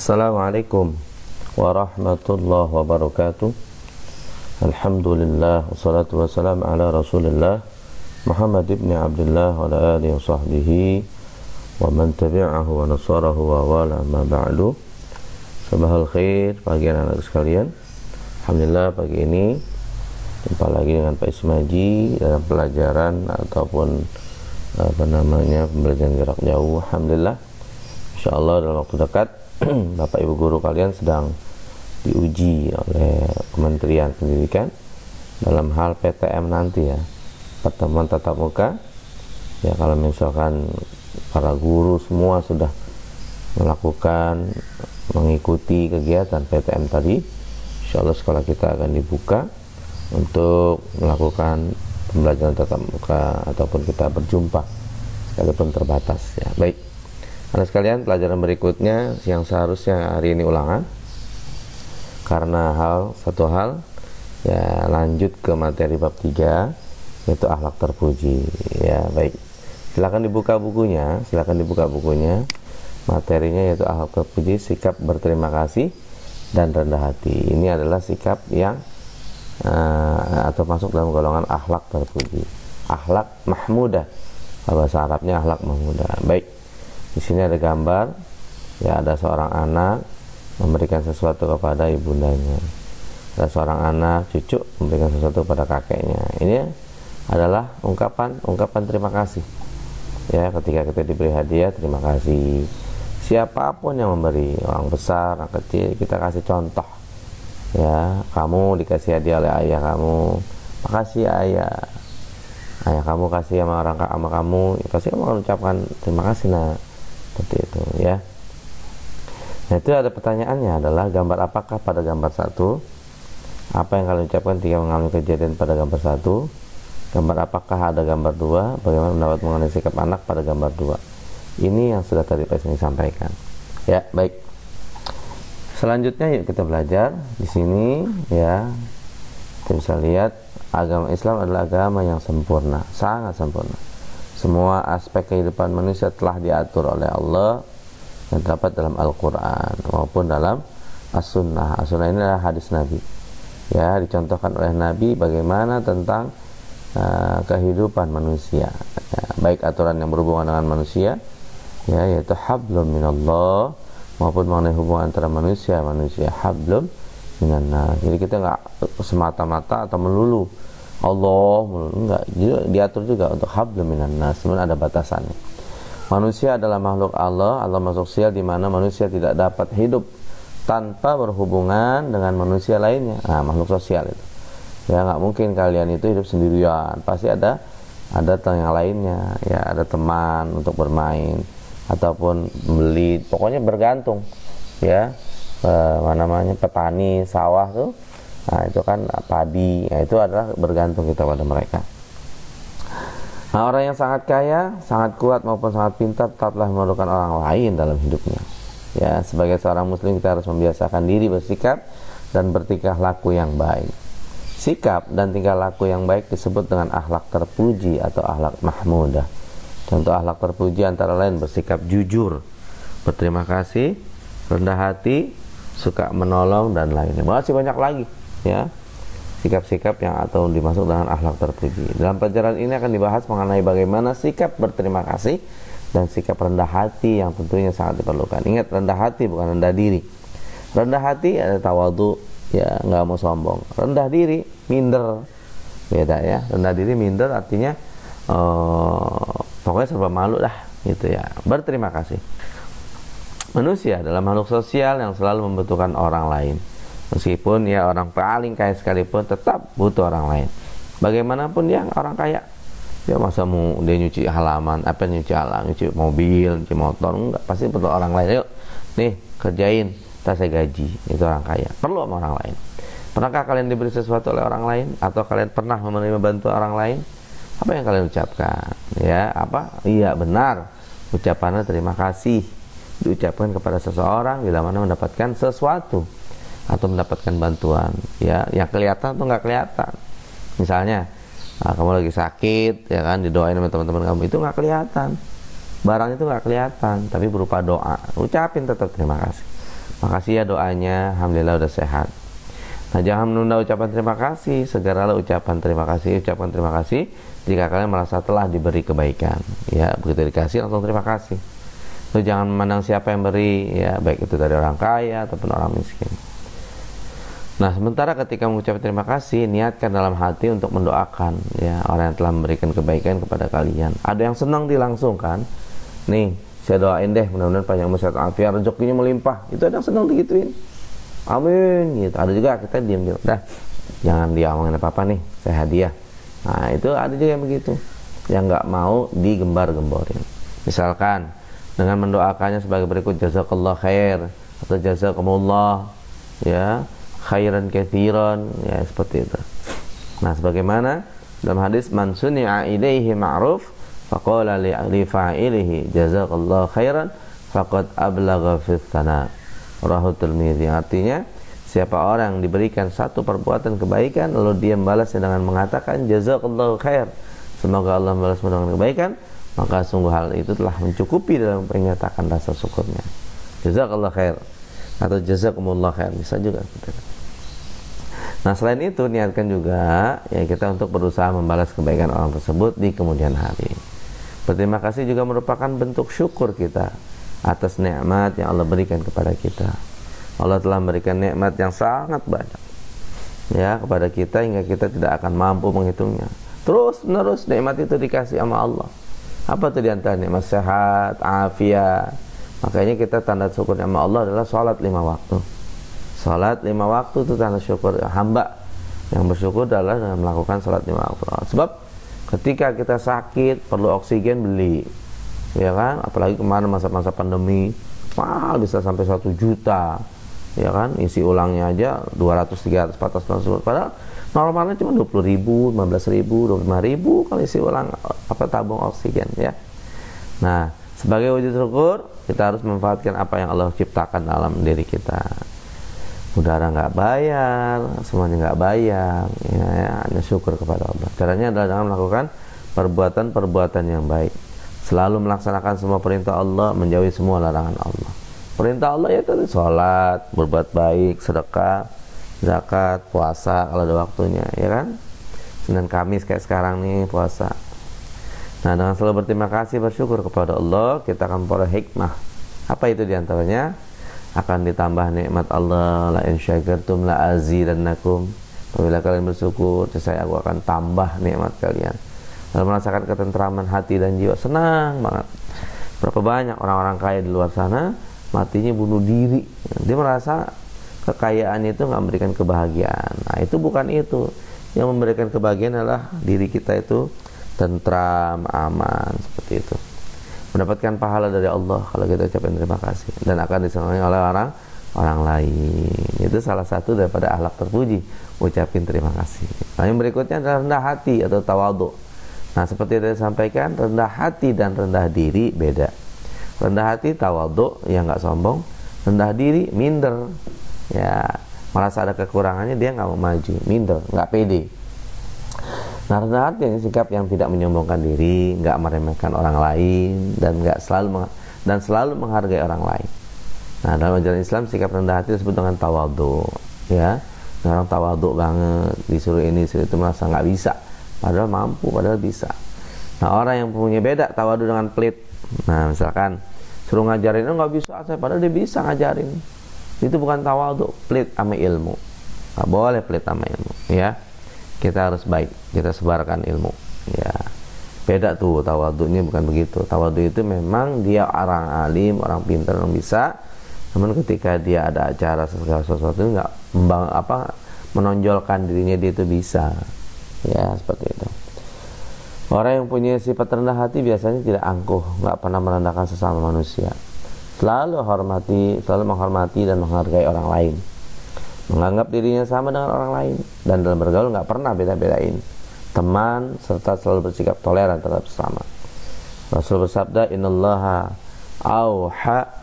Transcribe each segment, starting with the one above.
Assalamualaikum warahmatullahi wabarakatuh. Alhamdulillah wassalatu wassalamu ala Rasulillah Muhammad ibn Abdullah wa ala alihi wa sahbihi wa man tabi'ahu wa nasarahu wa wala ma ba'du. Sabahal khair pagi anak-anak sekalian. Alhamdulillah pagi ini jumpa lagi dengan Pak Ismaji dalam pelajaran ataupun pembelajaran jarak jauh. Alhamdulillah, insyaallah dalam waktu dekat Bapak Ibu guru kalian sedang diuji oleh Kementerian Pendidikan dalam hal PTM nanti ya, pertemuan tatap muka ya. Kalau misalkan para guru semua sudah mengikuti kegiatan PTM tadi, insyaallah sekolah kita akan dibuka untuk melakukan pembelajaran tatap muka ataupun kita berjumpa sekalipun terbatas ya. Baik anak sekalian, pelajaran berikutnya yang seharusnya hari ini ulangan karena satu hal ya, lanjut ke materi bab 3 yaitu akhlak terpuji ya. Baik, silakan dibuka bukunya, materinya yaitu akhlak terpuji, sikap berterima kasih dan rendah hati. Ini adalah sikap yang atau masuk dalam golongan akhlak terpuji, akhlak mahmudah, bahasa Arabnya akhlak mahmudah. Baik, di sini ada gambar ya, ada seorang anak memberikan sesuatu kepada ibundanya, ada seorang anak cucu memberikan sesuatu kepada kakeknya. Ini adalah ungkapan terima kasih ya. Ketika kita diberi hadiah, terima kasih. Siapapun yang memberi, orang besar, orang kecil, kita kasih contoh ya. Kamu dikasih hadiah oleh ayah kamu, makasih ayah. Ayah kamu kasih sama kamu, ya pasti kamu akan ucapkan terima kasih nak, seperti itu ya. Nah, itu ada pertanyaannya adalah gambar apakah pada gambar 1? Apa yang kalian ucapkan ketika mengalami kejadian pada gambar 1? Gambar apakah ada gambar 2? Bagaimana pendapat mengenai sikap anak pada gambar 2? Ini yang sudah tadi Pak Ismi sampaikan. Ya, baik. Selanjutnya yuk kita belajar di sini ya. Kita bisa lihat agama Islam adalah agama yang sempurna, sangat sempurna. Semua aspek kehidupan manusia telah diatur oleh Allah yang terdapat dalam Al-Quran maupun dalam As-Sunnah. As-Sunnah ini adalah hadis Nabi ya, dicontohkan oleh Nabi bagaimana tentang kehidupan manusia ya, baik aturan yang berhubungan dengan manusia ya, yaitu hablum minallah, maupun mengenai hubungan antara manusia hablum minannas. Jadi kita nggak semata-mata atau melulu Allah enggak, diatur juga untuk hablum minannas, sebenarnya ada batasannya. Manusia adalah makhluk Allah masuk sial di mana manusia tidak dapat hidup tanpa berhubungan dengan manusia lainnya. Nah, makhluk sosial itu. Ya, nggak mungkin kalian itu hidup sendirian. Pasti ada yang lainnya. Ya, ada teman untuk bermain ataupun beli. Pokoknya bergantung. Ya, petani sawah tuh. Nah, itu kan padi. Ya, itu adalah bergantung kita pada mereka. Nah, orang yang sangat kaya, sangat kuat maupun sangat pintar tetaplah memerlukan orang lain dalam hidupnya. Ya, sebagai seorang muslim kita harus membiasakan diri bersikap dan bertingkah laku yang baik. Sikap dan tingkah laku yang baik disebut dengan akhlak terpuji atau akhlak mahmudah. Contoh akhlak terpuji antara lain bersikap jujur, berterima kasih, rendah hati, suka menolong dan lainnya. Masih banyak lagi ya sikap-sikap yang atau dimasuk dengan akhlak terpuji. Dalam pelajaran ini akan dibahas mengenai bagaimana sikap berterima kasih dan sikap rendah hati yang tentunya sangat diperlukan. Ingat, rendah hati bukan rendah diri. Rendah hati ada tawadhu ya, nggak mau sombong. Rendah diri minder, beda ya. Rendah diri minder artinya pokoknya serba malu lah gitu ya. Berterima kasih. Manusia adalah makhluk sosial yang selalu membutuhkan orang lain. Meskipun ya orang paling kaya sekalipun tetap butuh orang lain. Bagaimanapun dia orang kaya, ya masa mau dia nyuci halaman, nyuci mobil, nyuci motor, enggak, pasti butuh orang lain. Yuk nih kerjain, tak saya gaji. Itu orang kaya, perlu sama orang lain. Pernahkah kalian diberi sesuatu oleh orang lain? Atau kalian pernah menerima bantuan orang lain? Apa yang kalian ucapkan? Ya, apa? Iya benar, ucapannya terima kasih diucapkan kepada seseorang bila mana mendapatkan sesuatu atau mendapatkan bantuan ya, yang kelihatan atau nggak kelihatan. Misalnya kamu lagi sakit ya kan, didoain sama teman-teman kamu, itu nggak kelihatan, barang itu nggak kelihatan, tapi berupa doa, ucapin tetap terima kasih. Makasih ya doanya, alhamdulillah udah sehat. Nah, jangan menunda ucapan terima kasih. Segeralah ucapan terima kasih, ucapkan terima kasih jika kalian merasa telah diberi kebaikan. Ya, begitu dikasih langsung terima kasih. Lalu jangan memandang siapa yang beri, ya, baik itu dari orang kaya ataupun orang miskin. Nah, sementara ketika mengucapkan terima kasih, niatkan dalam hati untuk mendoakan, ya, orang yang telah memberikan kebaikan kepada kalian. Ada yang senang dilangsungkan, nih, saya doain deh, mudah-mudahan panjang umur sehat afiat, rezekinya melimpah. Itu ada yang senang digituin. Amin, gitu. Ada juga kita diam-diam, dah, jangan diomongin apa-apa nih, saya hadiah. Nah, itu ada juga yang begitu, yang nggak mau digembar-gemborin. Misalkan dengan mendoakannya sebagai berikut, jazakallah khair atau jazakumullah, ya, khairan katsiran, ya, seperti itu. Nah, sebagaimana dalam hadis, man suni'a ilaihi ma'ruf faqala li fa'ilihi jazakallah khairan faqad ablagha fi tsana. Rawahu Tirmidzi. Artinya, siapa orang diberikan satu perbuatan kebaikan lalu dia membalasnya dengan mengatakan jazakallahu khair, semoga Allah membalasmu dengan kebaikan, maka sungguh hal itu telah mencukupi dalam menyatakan rasa syukurnya. Jazakallahu khair atau jazakumullah khair, bisa juga. Nah, selain itu niatkan juga, ya, kita untuk berusaha membalas kebaikan orang tersebut di kemudian hari. Berterima kasih juga merupakan bentuk syukur kita atas nikmat yang Allah berikan kepada kita. Allah telah memberikan nikmat yang sangat banyak, ya, kepada kita hingga kita tidak akan mampu menghitungnya. Terus menerus nikmat itu dikasih sama Allah. Apa itu diantara nikmat? Sehat, afiat. Makanya kita tanda syukur sama Allah adalah sholat 5 waktu. Sholat 5 waktu itu tanda syukur hamba yang bersyukur adalah dengan melakukan sholat 5 waktu. Sebab ketika kita sakit perlu oksigen, beli, ya kan, apalagi kemarin masa-masa pandemi mahal, bisa sampai 1 juta, ya kan, isi ulangnya aja 200, 300, 400, 500, padahal normalnya cuma 20.000, 15.000, 25.000 kalau isi ulang tabung oksigen, ya. Nah, sebagai wujud syukur kita harus memanfaatkan apa yang Allah ciptakan dalam diri kita. Udara nggak bayar, semuanya nggak bayar, ya, hanya syukur kepada Allah. Caranya adalah dengan melakukan perbuatan-perbuatan yang baik, selalu melaksanakan semua perintah Allah, menjauhi semua larangan Allah. Perintah Allah yaitu sholat, berbuat baik, sedekah, zakat, puasa kalau ada waktunya, ya kan. Senin Kamis kayak sekarang nih puasa. Nah, dengan selalu berterima kasih, bersyukur kepada Allah, kita akan memperoleh hikmah. Apa itu diantaranya? Akan ditambah nikmat Allah, la in syakartum la azidannakum. Apabila kalian bersyukur, aku akan tambah nikmat kalian. Lalu merasakan ketentraman hati dan jiwa, senang banget. Berapa banyak orang-orang kaya di luar sana matinya bunuh diri. Dia merasa kekayaan itu nggak memberikan kebahagiaan. Nah, itu bukan itu. Yang memberikan kebahagiaan adalah diri kita itu tentram, aman, seperti itu. Mendapatkan pahala dari Allah kalau kita ucapkan terima kasih, dan akan disenangi oleh orang lain. Itu salah satu daripada akhlak terpuji, ucapin terima kasih. Nah, yang berikutnya adalah rendah hati atau tawadhu. Nah, seperti yang saya sampaikan, rendah hati dan rendah diri beda. Rendah hati tawadhu, yang nggak sombong. Rendah diri minder, ya, merasa ada kekurangannya, dia nggak mau maju, minder, nggak pede. Nah, rendah hati ini sikap yang tidak menyombongkan diri, nggak meremehkan orang lain, dan selalu menghargai orang lain. Nah, dalam ajaran Islam sikap rendah hati disebut dengan tawadhu, ya. Orang tawadhu banget, disuruh ini disuruh itu merasa nggak bisa, padahal mampu, padahal bisa. Nah, orang yang punya beda tawadhu dengan pelit. Nah, misalkan suruh ngajarin, nggak bisa saya, padahal dia bisa ngajarin. Itu bukan tawadhu, pelit sama ilmu. Nggak boleh pelit sama ilmu, ya. Kita harus baik, kita sebarkan ilmu, ya. Beda tuh tawadhunya, bukan begitu. Tawadhu itu memang dia orang alim, orang pintar, orang bisa. Namun ketika dia ada acara segala sesuatu nggak menonjolkan dirinya, dia itu bisa, ya, seperti itu. Orang yang punya sifat rendah hati biasanya tidak angkuh, nggak pernah merendahkan sesama manusia, selalu menghormati dan menghargai orang lain, menganggap dirinya sama dengan orang lain, dan dalam bergaul nggak pernah beda-bedain teman, serta selalu bersikap toleran terhadap sesama. Rasul bersabda, innallaha auha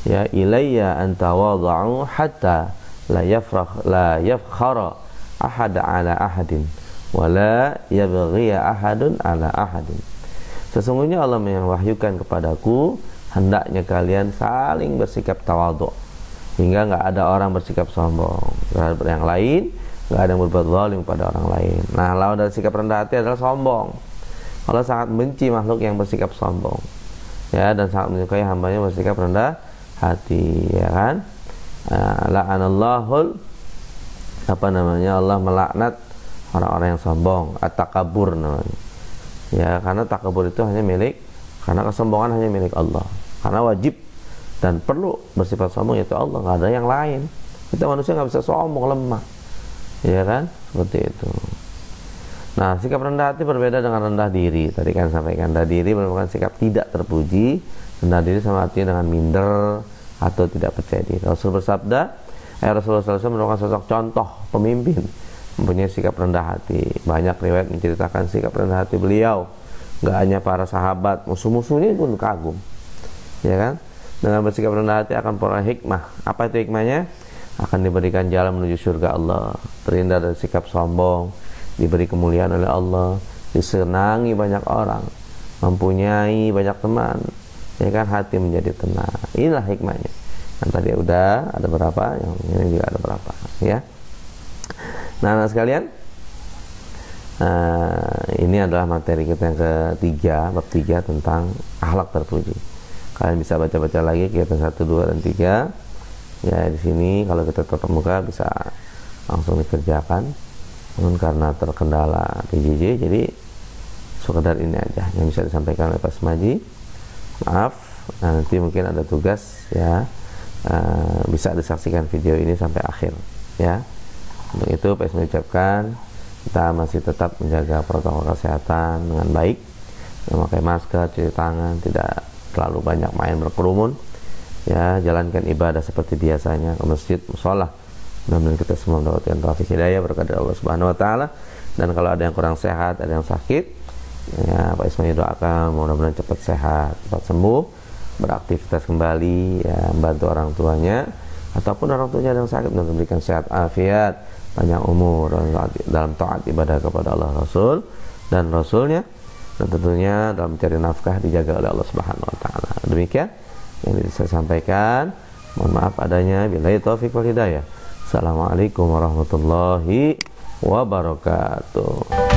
ya ilayya an tawadhu hatta la yafkhara ahad ala ahadin wa la yabghi ahadun ala ahadin. Sesungguhnya Allah mewahyukan kepadaku, hendaknya kalian saling bersikap tawadhu, Hingga nggak ada orang bersikap sombong terhadap yang lain, nggak ada yang berbuat zalim pada orang lain. Nah, lawan dari sikap rendah hati adalah sombong. Allah sangat benci makhluk yang bersikap sombong, ya, dan sangat menyukai hambanya bersikap rendah hati, ya kan? La'anallahul Allah melaknat orang-orang yang sombong, at-takabur namanya. Ya, karena takabur itu karena kesombongan hanya milik Allah. Karena wajib dan perlu bersifat sombong yaitu Allah, nggak ada yang lain. Kita manusia nggak bisa sombong, lemah, ya kan? Seperti itu. Nah, sikap rendah hati berbeda dengan rendah diri. Tadi kan sampaikan, rendah diri merupakan sikap tidak terpuji. Rendah diri sama artinya dengan minder atau tidak percaya diri. Rasul bersabda, Rasulullah SAW merupakan sosok contoh pemimpin mempunyai sikap rendah hati. Banyak riwayat menceritakan sikap rendah hati beliau. Nggak hanya para sahabat, musuh-musuhnya pun kagum, ya kan? Dengan bersikap rendah hati akan peroleh hikmah. Apa itu hikmahnya? Akan diberikan jalan menuju surga Allah, terhindar dari sikap sombong, diberi kemuliaan oleh Allah, disenangi banyak orang, mempunyai banyak teman, ya kan, hati menjadi tenang. Inilah hikmahnya. Yang tadi udah ada berapa, yang ini juga ada berapa, ya. Nah, anak sekalian, ini adalah materi kita yang ketiga, bab 3 tentang akhlak terpuji. Kalian bisa baca-baca lagi kegiatan 1, 2, dan 3. Ya, di sini kalau kita tatap muka bisa langsung dikerjakan. Namun karena terkendala PJJ, jadi sekedar ini aja yang bisa disampaikan oleh Pak Semaji. Maaf, nanti mungkin ada tugas, ya, bisa disaksikan video ini sampai akhir, ya. Untuk itu Pak Semaji ucapkan kita masih tetap menjaga protokol kesehatan dengan baik, memakai masker, cuci tangan, tidak terlalu banyak main berkerumun, ya, jalankan ibadah seperti biasanya ke masjid, mushola. Mudah-mudahan kita semua mendapatkan taufik hidayah berkat dari Allah Subhanahu wa taala. Dan kalau ada yang kurang sehat, ada yang sakit, ya, Pak Ismail doakan mudah-mudahan cepat sehat, cepat sembuh, beraktivitas kembali, ya, membantu orang tuanya ataupun orang tuanya yang sakit, dan memberikan sehat afiat, panjang umur dalam taat ibadah kepada Allah, Rasul dan Rasulnya, dan tentunya dalam mencari nafkah dijaga oleh Allah Subhanahu wa taala. Demikian yang bisa saya sampaikan. Mohon maaf adanya, billahi taufik wal hidayah. Assalamualaikum warahmatullahi wabarakatuh.